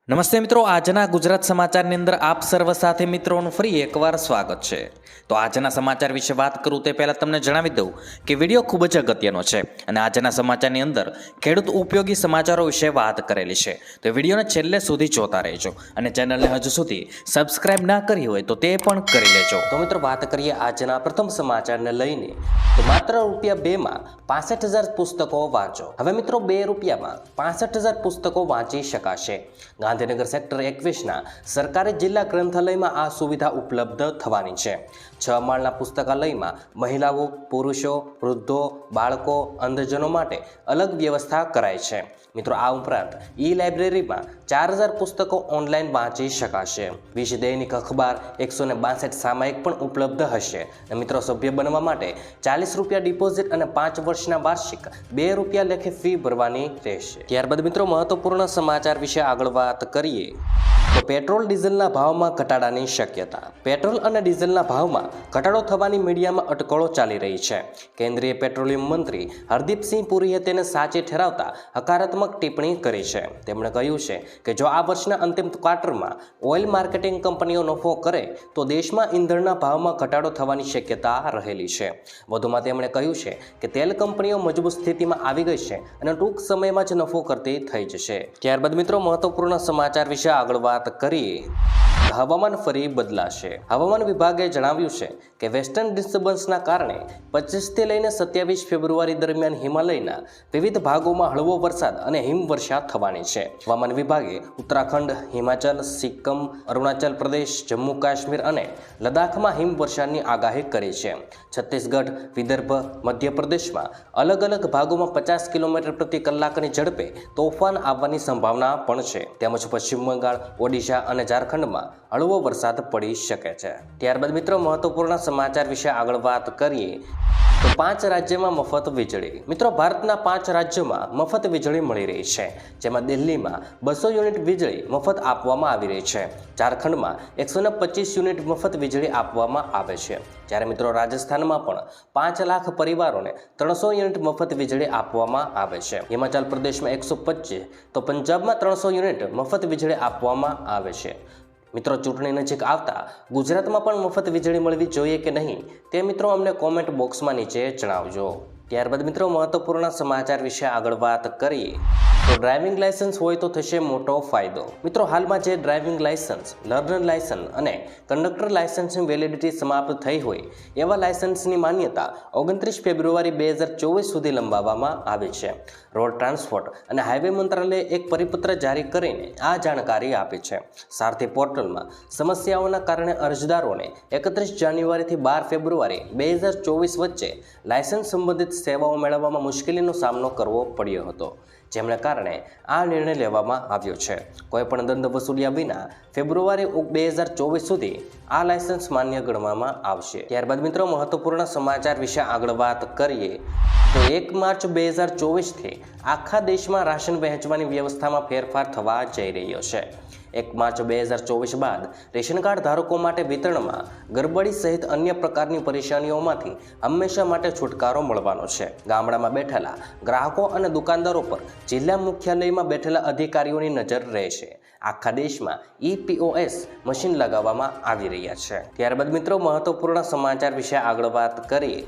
નમસ્તે મિત્રો, આજના ગુજરાત સમાચારની અંદર આપ સર્વ સાથે મિત્રોનું ફરી એકવાર સ્વાગત છે. તો આજના સમાચાર વિશે વાત કરું તે પહેલાં તમને જણાવી દઉં કે વિડીયો ખૂબ જ અગત્યનો છે અને આજના સમાચારની અંદર ખેડૂત ઉપયોગી સમાચારો વિશે વાત કરેલી છે. તો વિડીયોને છેલ્લે સુધી જોતા રહેજો અને ચેનલને હજુ સુધી સબસ્ક્રાઇબ ના કરી હોય તો તે પણ કરી લેજો. તો મિત્રો વાત કરીએ આજના પ્રથમ સમાચારને લઈને. તો માત્ર ₹2માં 65,000 પુસ્તકો વાંચો. હવે મિત્રો ₹2માં 65,000 પુસ્તકો વાંચી શકાશે. ગાંધીનગર સેક્ટર 21ના સરકારી જિલ્લા ગ્રંથાલયમાં આ સુવિધા ઉપલબ્ધ થવાની છે. 6 માળના પુસ્તકાલયમાં મહિલાઓ, પુરુષો, વૃદ્ધો, બાળકો, અંધજનો માટે અલગ વ્યવસ્થા કરાઈ છે. મિત્રો આ ઉપરાંત લાઇબ્રેરીમાં 4,000 પુસ્તકો ઓનલાઈન વાંચી શકાશે. 20 દૈનિક અખબાર, 162 સામાયિક પણ ઉપલબ્ધ હશે. મિત્રો સભ્ય બનવા માટે ₹40 ડિપોઝિટ અને 5 વર્ષના વાર્ષિક ₹2 લેખે ફી ભરવાની રહેશે. ત્યારબાદ મિત્રો મહત્વપૂર્ણ સમાચાર વિશે આગળ વાત કરીએ. તો પેટ્રોલ ડીઝલના ભાવમાં ઘટાડાની શક્યતા. પેટ્રોલ અને ડીઝલના ભાવમાં ઘટાડો થવાની મીડિયામાં અટકળો ચાલી રહી છે. કેન્દ્રીય પેટ્રોલિયમ મંત્રી હરદીપસિંહ પુરીએ તેને સાચી ઠેરાવતા હકારાત્મક ટિપ્પણી કરી છે. તેમણે કહ્યું છે કે જો આ વર્ષના અંતિમ ક્વાર્ટરમાં ઓઇલ માર્કેટિંગ કંપનીઓ નફો કરે તો દેશમાં ઈંધણના ભાવમાં ઘટાડો થવાની શક્યતા રહેલી છે. વધુમાં તેમણે કહ્યું છે કે તેલ કંપનીઓ મજબૂત સ્થિતિમાં આવી ગઈ છે અને ટૂંક સમયમાં જ નફો કરતી થઈ જશે. ત્યારબાદ મિત્રો મહત્વપૂર્ણ સમાચાર વિશે આગળ વાત કરીએ. હવામાન ફરી બદલાશે. હવામાન વિભાગે જણાવ્યું છે કે વેસ્ટર્ન ડિસ્ટર્બન્સના કારણે 25 થી લઈને 27 ફેબ્રુઆરી દરમિયાન હિમાલયના વિવિધ ભાગોમાં હળવો વરસાદ અને હિમવર્ષા થવાની છે. હવામાન વિભાગે ઉત્તરાખંડ, હિમાચલ, સિક્કમ, અરુણાચલ પ્રદેશ, જમ્મુ કાશ્મીર અને લદ્દાખમાં હિમવર્ષાની આગાહી કરી છે. છત્તીસગઢ, વિદર્ભ, મધ્યપ્રદેશમાં અલગ અલગ ભાગોમાં 50 કિલોમીટર પ્રતિ કલાકની ઝડપે તોફાન આવવાની સંભાવના પણ છે. તેમજ પશ્ચિમ બંગાળ, ઓડિશા અને ઝારખંડમાં હળવો વરસાદ પડી શકે છે. ત્યારબાદ મિત્રો મહત્વપૂર્ણ સમાચાર વિશે આગળ વાત કરીએ. તો 5 રાજ્યમાં મફત વીજળી. મિત્રો ભારતના 5 રાજ્યોમાં મફત વીજળી મળી રહી છે, જેમાં દિલ્હીમાં 200 યુનિટ વીજળી મફત આપવામાં આવી રહી છે. ઝારખંડમાં 125 યુનિટ મફત વીજળી આપવામાં આવે છે. જ્યારે મિત્રો રાજસ્થાનમાં પણ 5 લાખ પરિવારોને 300 યુનિટ મફત વીજળી આપવામાં આવે છે. હિમાચલ પ્રદેશમાં 125 તો પંજાબમાં 300 યુનિટ મફત વીજળી આપવામાં આવે છે. મિત્રો ચૂંટણી નજીક આવતા ગુજરાતમાં પણ મફત વીજળી મળવી જોઈએ કે નહીં તે મિત્રો અમને કોમેન્ટ બોક્સમાં નીચે જણાવજો. ત્યારબાદ મિત્રો મહત્વપૂર્ણ સમાચાર વિશે આગળ વાત કરીએ. તો ડ્રાઇવિંગ લાયસન્સ હોય તો થશે મોટો ફાયદો. મિત્રો હાલમાં જે ડ્રાઇવિંગ લાયસન્સ, લર્નર લાયસન્સ અને કંડક્ટર લાયસન્સની વેલિડિટી સમાપ્ત થઈ હોય એવા લાયસન્સની માન્યતા 29 ફેબ્રુઆરી 2024 સુધી લંબાવવામાં આવી છે. રોડ ટ્રાન્સપોર્ટ અને હાઈવે મંત્રાલયે એક પરિપત્ર જારી કરીને આ જાણકારી આપી છે. સારથી પોર્ટલમાં સમસ્યાઓના કારણે અરજદારોને 31 જાન્યુઆરીથી 12 ફેબ્રુઆરી 2024 વચ્ચે લાયસન્સ સંબંધિત સેવાઓ મેળવવામાં મુશ્કેલીનો સામનો કરવો પડ્યો હતો, જેમને કારણે આ નિર્ણય લેવામાં આવ્યો છે. કોઈપણ દંડ વસૂલ્યા વિના ફેબ્રુઆરી 2024 સુધી આ લાયસન્સ માન્ય ગણવામાં આવશે. ત્યારબાદ મિત્રો મહત્વપૂર્ણ સમાચાર વિશે આગળ વાત કરીએ. તો 1 માર્ચ 2024થી આખા દેશમાં રાશન વહેંચવાની વ્યવસ્થામાં ફેરફાર થવા જઈ રહ્યો છે. 1 માર્ચ 2024 બાદ રેશન કાર્ડ ધારકો માટે વિતરણમાં ગરબડી સહિત અન્ય પ્રકારની પરેશાનીઓમાંથી હંમેશા માટે છુટકારો મળવાનો છે. ગામડામાં બેઠેલા ગ્રાહકો અને દુકાનદારો પર જિલ્લા મુખ્યાલયમાં બેઠેલા અધિકારીઓની નજર રહેશે. આખા દેશમાં POS મશીન લગાવવામાં આવી રહ્યા છે. ત્યારબાદ મિત્રો મહત્વપૂર્ણ સમાચાર વિશે આગળ વાત કરીએ.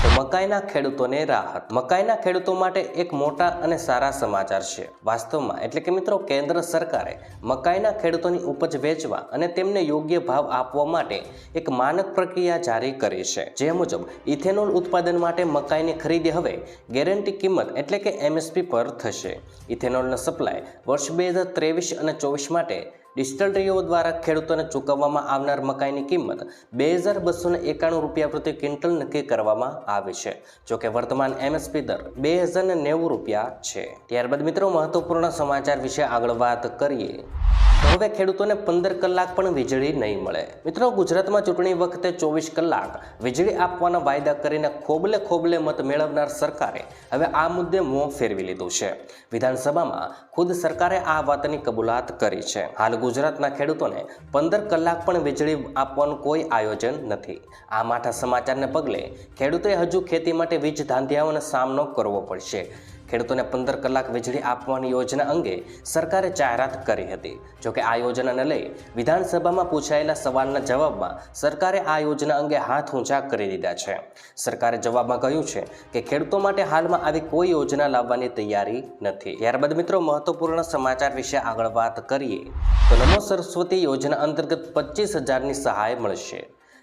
તો મકાઈના ખેડૂતોને રાહત. મકાઈના ખેડૂતો માટે એક મોટા અને સારા સમાચાર છે. વાસ્તવમાં એટલે કે મિત્રો કેન્દ્ર સરકારે મકાઈના ખેડૂતોની ઉપજ વેચવા અને તેમને યોગ્ય ભાવ આપવા માટે એક માનક પ્રક્રિયા જારી કરી છે. જે મુજબ ઇથેનોલ ઉત્પાદન માટે મકાઈની ખરીદી હવે ગેરંટી કિંમત એટલે કે MSP પર થશે. ઇથેનોલનો સપ્લાય વર્ષ 2023 અને 24 માટે ડિસ્ટિલરીઓ દ્વારા ખેડૂતોને ચૂકવવામાં આવનાર મકાઈની કિંમત ₹2,291 પ્રતિ ક્વિન્ટલ નક્કી કરવામાં આવી છે. જોકે વર્તમાન MSP દર ₹2,090 છે. ત્યારબાદ મિત્રો મહત્વપૂર્ણ સમાચાર વિશે આગળ વાત કરીએ. તો હવે ખેડૂતોને 15 કલાક પણ વીજળી નહીં મળે. મિત્રો ગુજરાતમાં ચૂંટણી વખતે 24 કલાક વીજળી આપવાના વાયદા કરીને ખોબલે મત મેળવનાર સરકારે હવે આ મુદ્દે મોં ફેરવી લીધું છે. વિધાનસભામાં ખુદ સરકારે આ વાતની કબૂલાત કરી છે. હાલ ગુજરાતના ખેડૂતોને 15 કલાક પણ વીજળી આપવાનું કોઈ આયોજન નથી. આ માઠા સમાચારને પગલે ખેડૂતોએ હજુ ખેતી માટે વીજ ધાંધિયાઓનો સામનો કરવો પડશે. ખેડૂતોને 15 કલાક વીજળી આપવાની યોજના અંગે સરકારે જાહેરાત કરી હતી. જોકે આ યોજનાને લઈ વિધાનસભામાં પૂછાયેલા સવાલના જવાબમાં સરકારે આ યોજના અંગે હાથ ઊંચા કરી દીધા છે. સરકારે જવાબમાં કહ્યું છે કે ખેડૂતો માટે હાલમાં આવી કોઈ યોજના લાવવાની તૈયારી નથી. ત્યારબાદ મિત્રો મહત્વપૂર્ણ સમાચાર વિશે આગળ વાત કરીએ તો નમો સરસ્વતી યોજના અંતર્ગત 25,000ની સહાય મળશે.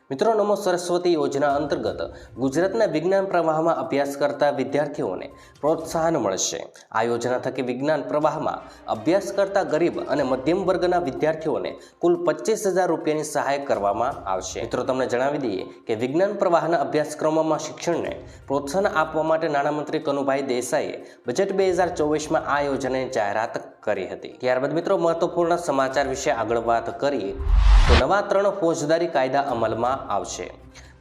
મિત્રો, નમો સરસ્વતી યોજના અંતર્ગત ગુજરાતના વિજ્ઞાન પ્રવાહમાં અભ્યાસ કરતા વિદ્યાર્થીઓને પ્રોત્સાહન મળશે. આ યોજના થકી વિજ્ઞાન પ્રવાહમાં અભ્યાસ કરતા ગરીબ અને મધ્યમ વર્ગના વિદ્યાર્થીઓને કુલ 25,000 રૂપિયાની સહાય કરવામાં આવશે. મિત્રો, તમને જણાવી દઈએ કે વિજ્ઞાન પ્રવાહના અભ્યાસક્રમોમાં શિક્ષણને પ્રોત્સાહન આપવા માટે નાણામંત્રી કનુભાઈ દેસાઈએ બજેટ 2024માં આ યોજનાની જાહેરાત કરી હતી. ત્યારબાદ મિત્રો મહત્વપૂર્ણ સમાચાર વિશે આગળ વાત કરીએ તો નવા 3 ફોજદારી કાયદા અમલમાં આવશે.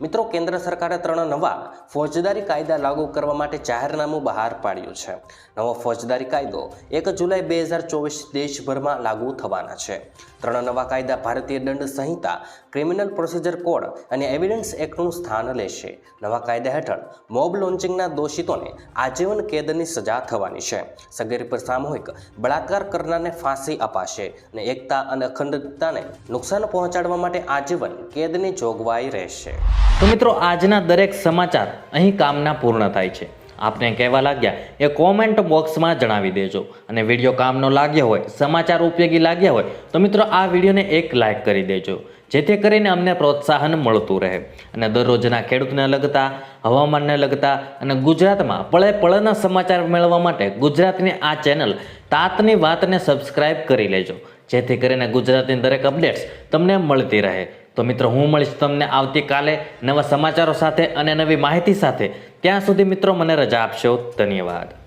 મિત્રો, કેન્દ્ર સરકારે 3 નવા ફોજદારી કાયદા લાગુ કરવા માટે જાહેરનામું બહાર પાડ્યું છે. નવો ફોજદારી કાયદો 1 જુલાઈ 2024 દેશભરમાં લાગુ થવાના છે. 3 નવા કાયદા ભારતીય દંડ સંહિતા, ક્રિમિનલ પ્રોસિજર કોડ અને એવિડન્સ એક્ટનું સ્થાન લેશે. નવા કાયદા હેઠળ મોબ લોન્ચિંગના દોષિતોને આજીવન કેદની સજા થવાની છે. સગીર પર સામૂહિક બળાત્કાર કરનારને ફાંસી અપાશે અને એકતા અને અખંડતાને નુકસાન પહોંચાડવા માટે આજીવન કેદની જોગવાઈ રહેશે. તો મિત્રો, આજના દરેક સમાચાર અહીં કામના પૂર્ણ થાય છે. આપને કહેવા લાગ્યા એ કોમેન્ટ બોક્સમાં જણાવી દેજો. અને વિડીયો કામનો લાગ્યો હોય, સમાચાર ઉપયોગી લાગ્યા હોય તો મિત્રો આ વિડીયોને એક લાઈક કરી દેજો, જેથી કરીને અમને પ્રોત્સાહન મળતું રહે અને દરરોજના ખેડૂતને લગતા, હવામાનને લગતા અને ગુજરાતમાં પળે પળના સમાચાર મેળવવા માટે ગુજરાતની આ ચેનલ તાતની વાતને સબસ્ક્રાઇબ કરી લેજો, જેથી કરીને ગુજરાતની દરેક અપડેટ્સ તમને મળતી રહે. તો મિત્રો, હું મળીશ તમને આવતીકાલે નવા સમાચારો સાથે અને નવી માહિતી સાથે. ત્યાં સુધી મિત્રો મને રજા આપશો. ધન્યવાદ.